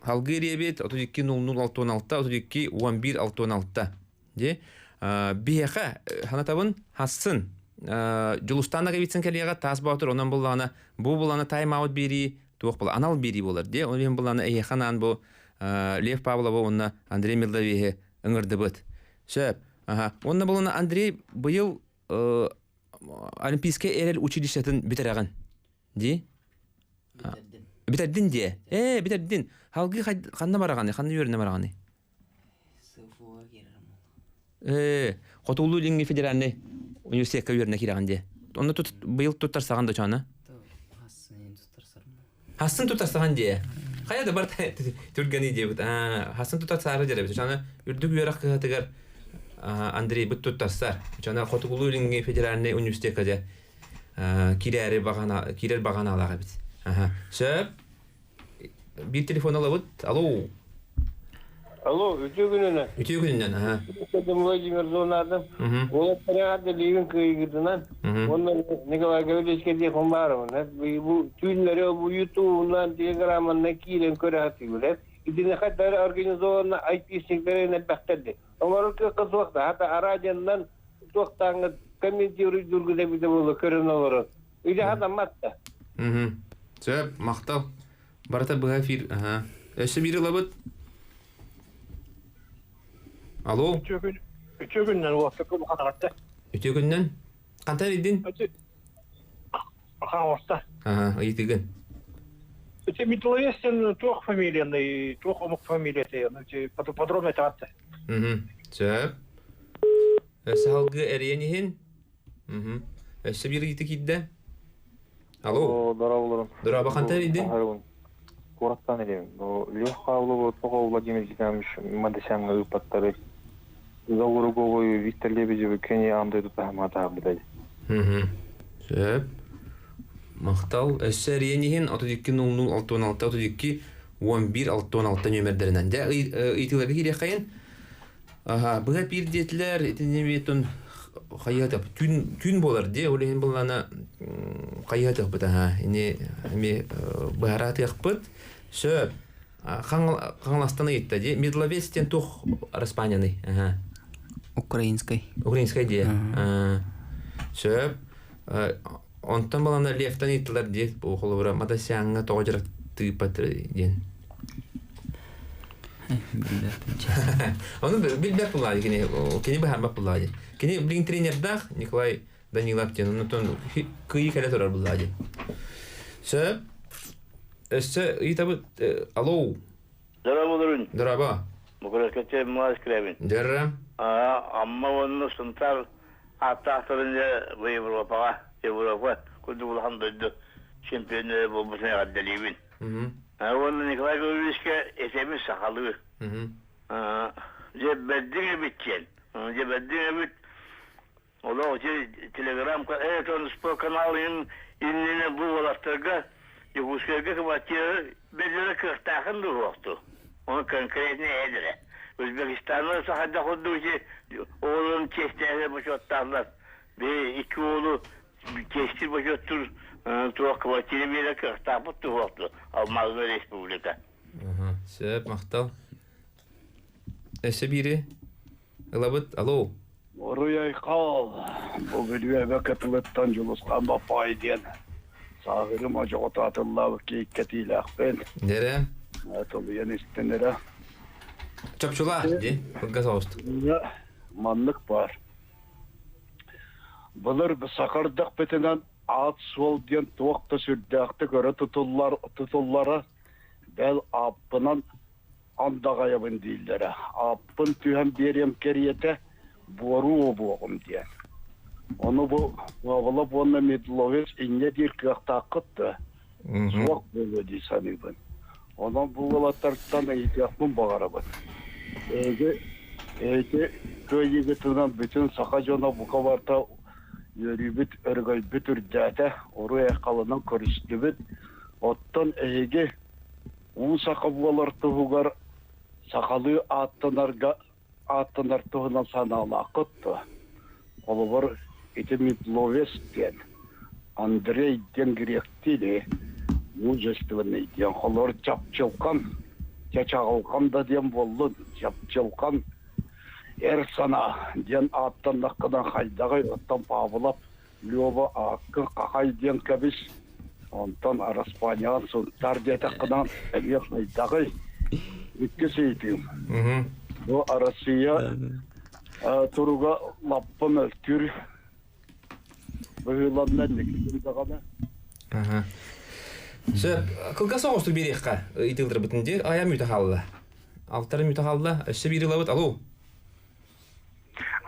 Халгы ребет 32-00-66, 32-11-66. Де, бияқа, ханатабын хасын, жылустанна кебитсен келеға тас баутыр, онан бұлланы тайм-аут бери, туық бұл, анал бери болар. Де, онан бұлланы әйханан бұл, Лев Павлова, онна Андрей Милдавеге үңірді бұд. Сөп, онна бұлланы Андрей бұйыл Олимпийская эрел училищетін бітірағын. Де? Битердин де. Битердин. Халгы қанна барағаны, қанна өріне барағаны? Қотулу линги федеральный университетка өріне кераған де. Оны бұйыл тұттар саған да чаны? Хасын тұттар саған де. Қаяды бар түргені де бұд. Хасын тұттар сағы де. Чаны үрдік өрақ қығатығар Андрей бұд тұттарсар. Чаны Қотулу линги федеральный университетка де керер бағана алаға біт. Сөп, bir telefon alıp, alo. Alo, ütü gününe. Ütü gününden, aha. Üstedim Vladimir Zonar'dım. Ola Tarahat'ta Levin köyü gidinden. Ondan Nikolay Gavleşke diye konbarım. Bu tüyünleri, bu YouTube'undan, Telegram'dan nekiyle köre hatıyor. İdine kadar organizasyonuna ait isteklerine beklerdi. Ama o kız vakti, hatta aracandan toktağına komentiyonu durguzebilir olur, körün olur. Öyle hatta matta. Söp, maqtal. Barata bu hafir, aha. Ösü biri labıt. Alo. Üçü günden vakti kulu kanatta. Ütü günden. Kantar edin? Havaста. Aha, ayıtıgın. Üçü mitoloyesin çok familiyanı, çok omuk familiyası. Подробно tattı. Söp. Ösü halgı eriyenihin. Ösü biri yitik idde. Alo. Здорово. Здорово, kantar edin? Городтан едем. Лев Павлов, Тохов Владимир Николаевич, Мадасян ыпаттары. Зауруговой, Виктор Лебедев, Кене Андойду Тахмата бідайды. Сөп. Мақтал. Өсі әренеген 32-00-66, 32-11-66 нөмірдерінен. Де ұйтыларға керек қайын. Бұға пердетілер, етінеметін қайатып, түн болар де, олеген болғаны қайатып бұд. Бұғараты ақпыд. Сөп. Қаңластаны етті де. Медловестен тұқ Распаняны. Украинской. Украинской де. Сөп. Онтан баланы лефтан еттілер де. Бұл бұра Мадасяңға тоғыжырақ түйіппатыр ден. Оны білбәк бұлады. Кені бұхармақ бұлады. Кені білген тренердақ Николай Данилов ден. Оны тон күйі кәлі тұрар бұлады. Сөп. Өсі ұйтабы... Алло. Здорово, Здорово. Мұқырақкетте мұлаз кіребін. Дәрі. Амма оны сынтар аттақтырынды бұл Европа күлді бұлған дөйді чемпионы болбысына ғаддалейбін. Оны Николай Гавриловичке есеміз сақалығы. Жебәддіңе біткен. Жебәддіңе біт. Ола өте телеграм, спорт каналының иннені бұл олақтарға Югускерге квартира бедері кыртақын dur оқты. Оны конкретне әдірі. Өзбекистанның сақада құдды өте оğlum кестері бұшоттағылар. Екі oğlu кестер бұшоттыр тұрақ квартира бері кыртақ бұтты оқты. Алмазы республика. Сөп, мақтал. Өсі бірі? Илабыт, алло. Оруяй қал. Бұл білуәбе кәтілеттен жұлысқан бапайден. Sağırım acı otatıllah keketiyle akben. Nere? Atıl yeniştenlere. Çapçula, de. Gaz olsun. Manlık var. Bunlar bir sakardık betinen at sol diyen tuğakta sürdüğükte göre tutullara bel apınan andağa yapın değillere. Apın tühem beriyem keriyete boru boğum diyen. Onu bu alıp onunla Medloves inne bir kıyakta akıttı. Soğuk böyle diye sanıyorum. Ondan bu olatlardan ihtiyatmın bağırabın. Köyü getiren bütün sakacına bu kavarta yürübüt, örgübüt ürdete, oraya kalının körüstübüt. Ottan eğge, o sakabılar tuğugar, sakalı attınar tuğunan sanalı akıttı. Olu var, iti Медловестен, Андрей ден гректили, мужественный ден, олар чапчылқан, Çağılkan da diyen bollu, yapçılkan sana diyen attan nakkadan haydağı attan pavlap Lyoba akın kakay diyen kabis ondan Araspanyan sultar diye takkadan emir haydağı iki seyfiyim. Bu arasıya turuga lappın öltür Buyulanlar nekildir dağına. Kılga soğuştur bir ekka итилдер бүтінде ая mütehallı. Altları mütehallı. Össe bir yılavut. Alo.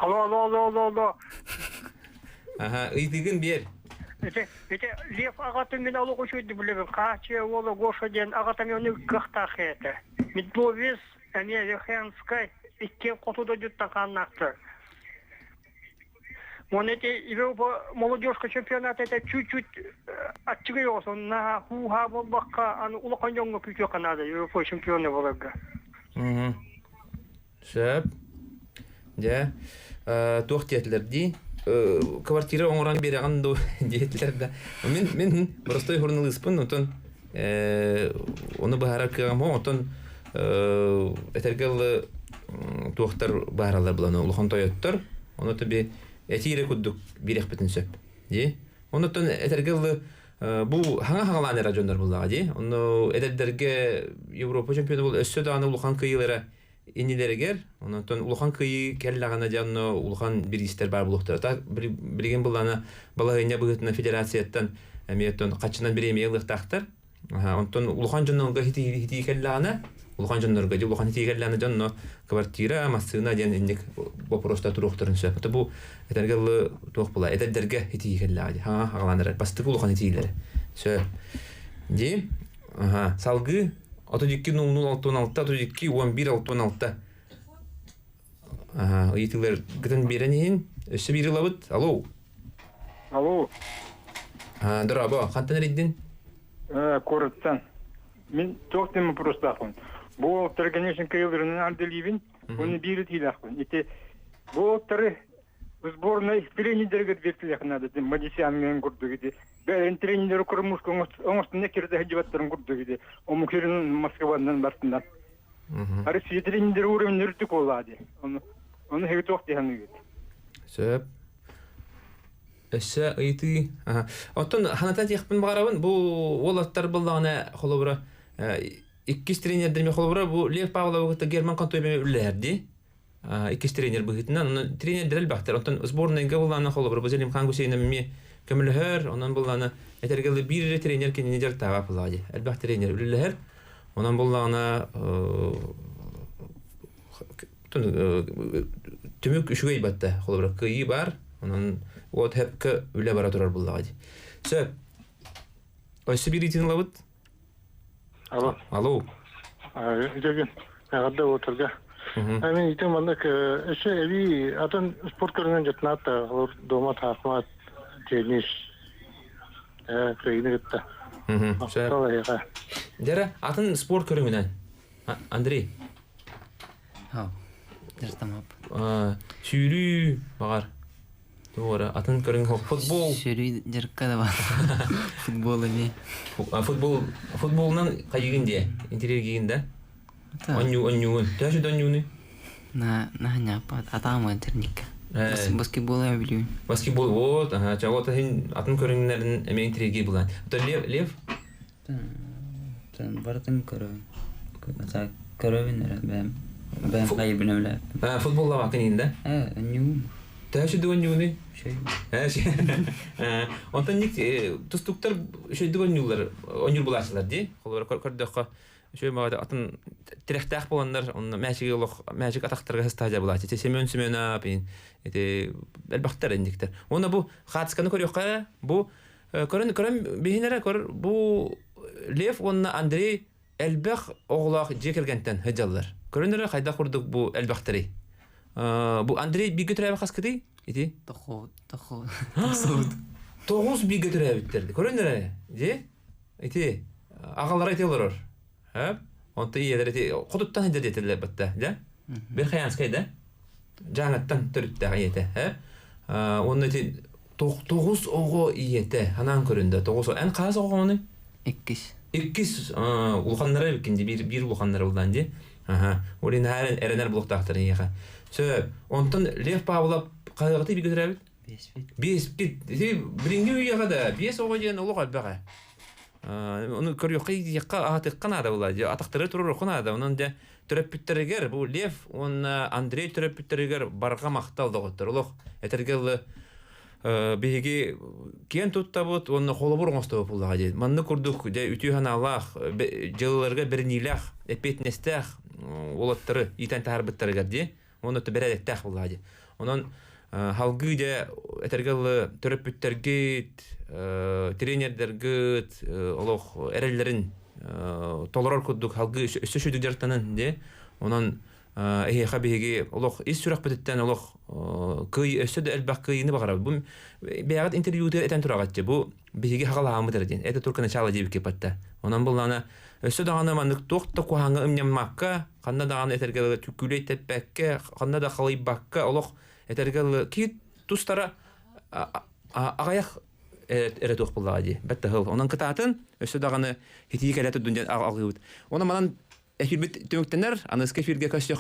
Alo. Aha, итигин bir. Ete Лев ағатын мен алу қошойды білебін. Қаче олы Гоша ден ағатам оны қықтақ еті. Медловес, әне Вехенскай, иккен қотуда жүттаққан нақты. Он эти Европа молодежка чемпионат это чуть-чуть отчигается. На хуха бака, аны улақан жоңга күтө канада Европа чемпионы болага. Шеп. Ja. Тух тетлерди. Квартира оңран береген до детлерде. Мен просто журналистпын, отон оны бахара кыгам, отон этергел тухтар бахаралар булан улахан тояттар. Оны таби Этире куддук бирек битин сөп. Ди. Онотон этергел бу хаңа райондар буллага ди. Оны эдердерге Европа чемпионы бул өссө да аны улахан кыйлары инилергер. Онотон улахан кыйы келлагана жанно улахан биристер бар булуктар. Та билген булланы балагыня быгытына федерацияттан эмиеттен качынан биремейлык тактар. Онтон улахан жаннога хити келлагана улахан жаннорга ди улахан хити келлагана жанно квартира массына ден инник вопроста туруктарын сөп. Это бу этергел туох була. Эдердерге хити келлаги. Агаланыр. Басты улахан хитилер. Сөп. Ди. Салгы 32-00-16-32-11-16. Ыйтылар гытын беренин өссө бири лабыт. Алло. Драба, кантан риддин? Коротсан. Мен тоқтым просто ахын. Бу конечно кыйлырын арделивин, оны бири тилахын. Эти бу тары сборной тренерге берилек надо. Мадисян мен курдугиди. Бәрен тренер курмушка оңостун керде хажыбаттарын курдугиди. Омукерин Москвадан бартынан. Россия тренер уровень ныртык олады. Оны хеге тоқты ханыгыт. Сөп. Эссе ыйты. Оттон ханатан текпин барабын. Бу олаттар буллагына холобра иккис тренердер холобра бу Лев Павлович Герман Контойбе үлләрди. Иккис тренер быгытынан тренердер албактар. Оттон сборныйга буллагына холобра бу Зелим хан Гусейнов ми көмөлөр, онан буллагына этергеле бир тренер кенедер таба булады. Албак тренер үлләр. Онан буллагына түмүк үшүгөй батта холобра кыйы бар. Онан вот хепке үле бара турар буллагы. Сөп. Ойсы биритин лабыт? Алло. Идеген. Агада отырга. Мен итем мандак эше эби атын спорт көрүнөн жатната олор дома тахмат теннис кыйны гытта. Дера атын спорт көрүнөн. Андрей. Дертамап. Сүйрүү багар. Doğru. Atın körün futbol. Sürü jerka da var. Futbol evi. Futboldan kayıgın diye. İnterior giyinde. Onyuğun. Taşı da onyuğunu. Na nyapa. Atama ternika. Basketbol evi biliyorum. Basketbol o. Çavata hin atın körünlerin emeği interior giy bulan. Ota Lev? Sen vartın körün. Mesela körün ben kaybını öyle. Futbolla bakın indi. Onyuğun. Taşı da onyuğunu. Ondan ник тустуктар şey döngüller oyuncu bulaşırlar di. Kollar kordakka şöyle mağada atın direktaq bolanlar onu magic ataqtarga hestaja bulaşır. Semyon apin. Ete elbaqtar indikler. Ona bu xatskаны көрөккө bu көрөн бейнере көр bu Lev онна Андрей элбах оглак жекелгенден хажаллар. Көрөнөр кайда курдук bu elbaqtары. Bu Андрей bir götürebe kaskıdı. İti? Toğuz. Toğuz bir götürebe bittirdi. Köründere. İti? Ağalara itiyorlar. Onta iyiler iti. Kuduttan hider yetirler batta. Bir xayanskayda. Canattan törütte ayete. Onun iti toğuz oğu iyete. Hanan köründe. Toğuz oğu. En kağız oğu onu? İkkiş. Иккис улханнары кинди бир улханнары булдан ди. Ага. Олин харен эренер блоктактарын яха. Сө онтон Лев Павлов кайгыты бигерәбит. Бес бит. Биринге уяга да бес огыгын улуга бага. Оны көрү кыйыкка атыккан ада була. Атактыры турur кына да. Онун да төрөпүттөргөр бу Лев, он Андрей төрөпүттөргөр барга мактал доготтор. Улук этергел биги кен туттабыт, онны холобур оңосто булга ди. Манны курдук, де үтүхан Аллах жылларга бирнилах, эпетнестах, олоттары итен тарбыттарга ди. Оны төберәдәттәх булга ди. Онун халгы де этергел төрөпүттөргөт, тренердергөт, олох эреллерин толорор курдук халгы өсөшүдү жартанын ди. Онун эйха биги олох ис сүрак беттен олох кый өсөдө элбак кыйны багара. Бу бягат интервьюде этен турагатчы. Бу биги хагаламы дердин. Это только начало дебике патта. Онан буллана өсөдө аны мандык токто куһаңы имнеммакка, канда даганы этергел түкүлөй теппекке, канда да халый бакка олох этергел кит тустара агаяк эреток буллади. Бетте хыл. Онан кытатын өсөдө даганы хитикелетү дүнден агыгыт. Онан манан эхилбит төмөктенер, аны скефирге көсө